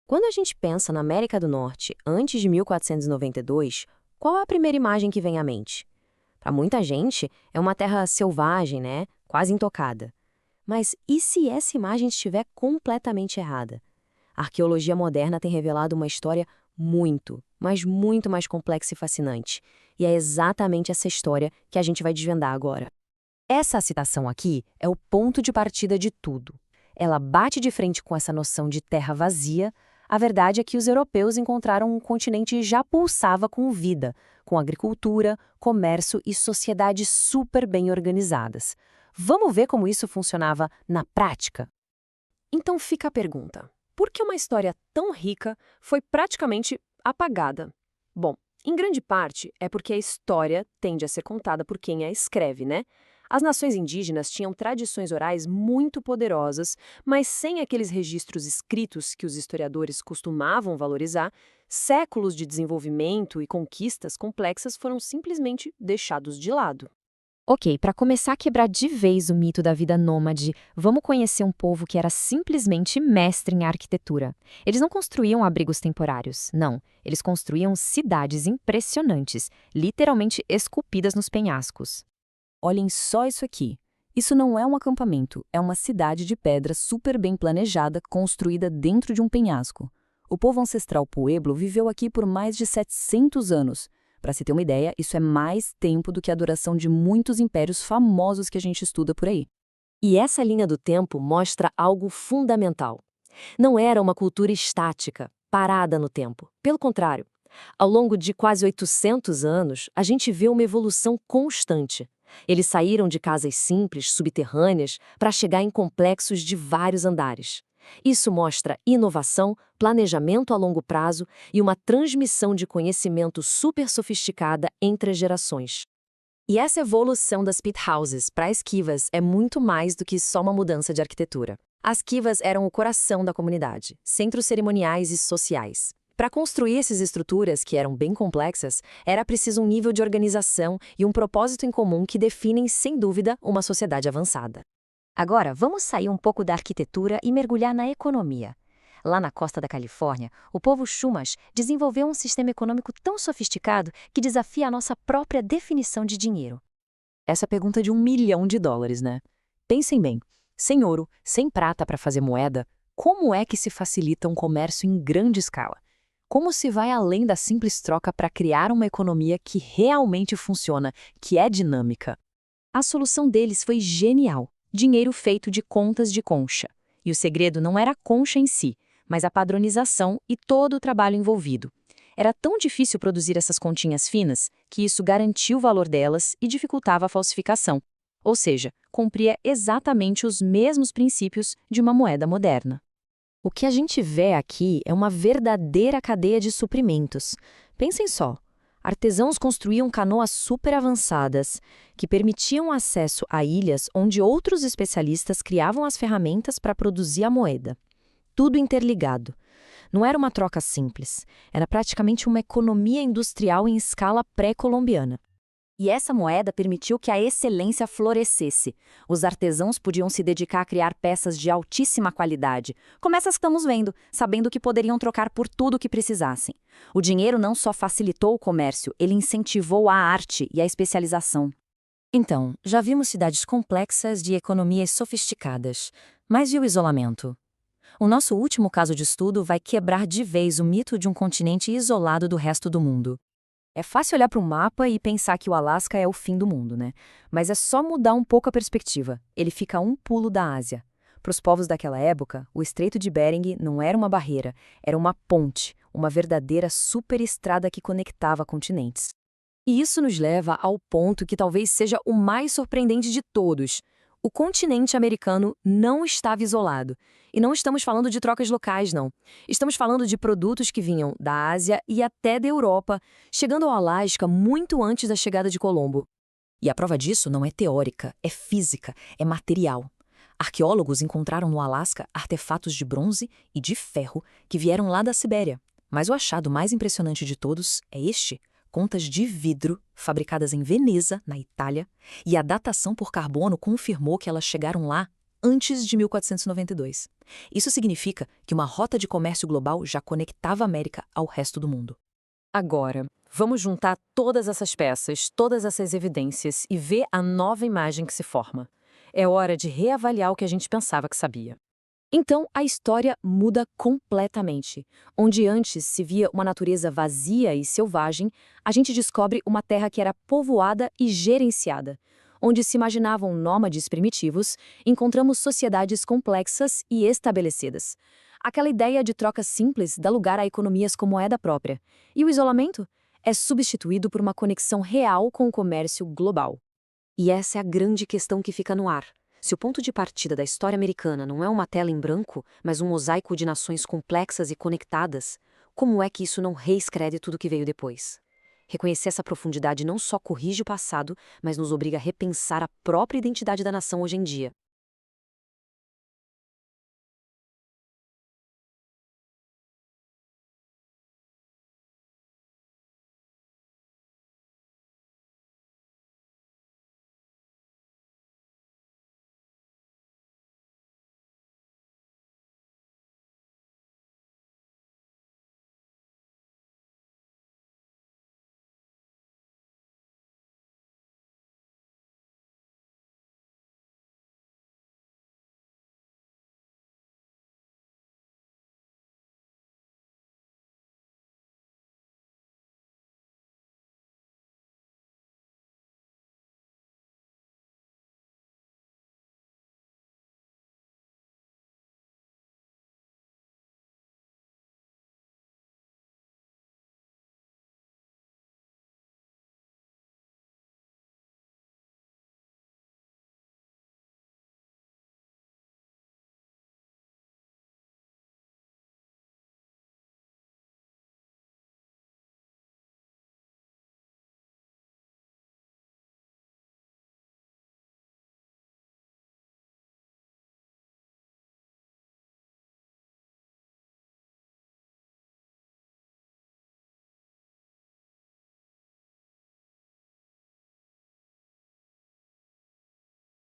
Quando a gente pensa na América do Norte antes de 1492, qual é a primeira imagem que vem à mente? Para muita gente, é uma terra selvagem, né? Quase intocada. Mas e se essa imagem estiver completamente errada? A arqueologia moderna tem revelado uma história muito, mas muito mais complexa e fascinante. E é exatamente essa história que a gente vai desvendar agora. Essa citação aqui é o ponto de partida de tudo. Ela bate de frente com essa noção de terra vazia. A verdade é que os europeus encontraram um continente que já pulsava com vida, com agricultura, comércio e sociedades super bem organizadas. Vamos ver como isso funcionava na prática? Então fica a pergunta: por que uma história tão rica foi praticamente apagada? Bom, em grande parte é porque a história tende a ser contada por quem a escreve, né? As nações indígenas tinham tradições orais muito poderosas, mas sem aqueles registros escritos que os historiadores costumavam valorizar, séculos de desenvolvimento e conquistas complexas foram simplesmente deixados de lado. Ok, para começar a quebrar de vez o mito da vida nômade, vamos conhecer um povo que era simplesmente mestre em arquitetura. Eles não construíam abrigos temporários, não. Eles construíam cidades impressionantes, literalmente esculpidas nos penhascos. Olhem só isso aqui. Isso não é um acampamento, é uma cidade de pedra super bem planejada, construída dentro de um penhasco. O povo ancestral Pueblo viveu aqui por mais de 700 anos. Para se ter uma ideia, isso é mais tempo do que a duração de muitos impérios famosos que a gente estuda por aí. E essa linha do tempo mostra algo fundamental. Não era uma cultura estática, parada no tempo. Pelo contrário, ao longo de quase 800 anos, a gente vê uma evolução constante. Eles saíram de casas simples, subterrâneas, para chegar em complexos de vários andares. Isso mostra inovação, planejamento a longo prazo e uma transmissão de conhecimento super sofisticada entre as gerações. E essa evolução das pit houses para as kivas é muito mais do que só uma mudança de arquitetura. As kivas eram o coração da comunidade, centros cerimoniais e sociais. Para construir essas estruturas, que eram bem complexas, era preciso um nível de organização e um propósito em comum que definem, sem dúvida, uma sociedade avançada. Agora, vamos sair um pouco da arquitetura e mergulhar na economia. Lá na costa da Califórnia, o povo Chumash desenvolveu um sistema econômico tão sofisticado que desafia a nossa própria definição de dinheiro. Essa pergunta de US$ 1 milhão, né? Pensem bem, sem ouro, sem prata para fazer moeda, como é que se facilita um comércio em grande escala? Como se vai além da simples troca para criar uma economia que realmente funciona, que é dinâmica? A solução deles foi genial: dinheiro feito de contas de concha. E o segredo não era a concha em si, mas a padronização e todo o trabalho envolvido. Era tão difícil produzir essas continhas finas que isso garantia o valor delas e dificultava a falsificação. Ou seja, cumpria exatamente os mesmos princípios de uma moeda moderna. O que a gente vê aqui é uma verdadeira cadeia de suprimentos. Pensem só. Artesãos construíam canoas super avançadas, que permitiam acesso a ilhas onde outros especialistas criavam as ferramentas para produzir a moeda. Tudo interligado. Não era uma troca simples, era praticamente uma economia industrial em escala pré-colombiana. E essa moeda permitiu que a excelência florescesse. Os artesãos podiam se dedicar a criar peças de altíssima qualidade, como essas que estamos vendo, sabendo que poderiam trocar por tudo o que precisassem. O dinheiro não só facilitou o comércio, ele incentivou a arte e a especialização. Então, já vimos cidades complexas de economias sofisticadas, mas e o isolamento? O nosso último caso de estudo vai quebrar de vez o mito de um continente isolado do resto do mundo. É fácil olhar para o mapa e pensar que o Alasca é o fim do mundo, né? Mas é só mudar um pouco a perspectiva. Ele fica a um pulo da Ásia. Para os povos daquela época, o Estreito de Bering não era uma barreira, era uma ponte, uma verdadeira superestrada que conectava continentes. E isso nos leva ao ponto que talvez seja o mais surpreendente de todos. O continente americano não estava isolado. E não estamos falando de trocas locais, não. Estamos falando de produtos que vinham da Ásia e até da Europa, chegando ao Alasca muito antes da chegada de Colombo. E a prova disso não é teórica, é física, é material. Arqueólogos encontraram no Alasca artefatos de bronze e de ferro que vieram lá da Sibéria. Mas o achado mais impressionante de todos é este: contas de vidro fabricadas em Veneza, na Itália, e a datação por carbono confirmou que elas chegaram lá antes de 1492. Isso significa que uma rota de comércio global já conectava a América ao resto do mundo. Agora, vamos juntar todas essas peças, todas essas evidências e ver a nova imagem que se forma. É hora de reavaliar o que a gente pensava que sabia. Então, a história muda completamente. Onde antes se via uma natureza vazia e selvagem, a gente descobre uma terra que era povoada e gerenciada. Onde se imaginavam nômades primitivos, encontramos sociedades complexas e estabelecidas. Aquela ideia de troca simples dá lugar a economias com moeda própria. E o isolamento é substituído por uma conexão real com o comércio global. E essa é a grande questão que fica no ar. Se o ponto de partida da história americana não é uma tela em branco, mas um mosaico de nações complexas e conectadas, como é que isso não reescreve tudo que veio depois? Reconhecer essa profundidade não só corrige o passado, mas nos obriga a repensar a própria identidade da nação hoje em dia.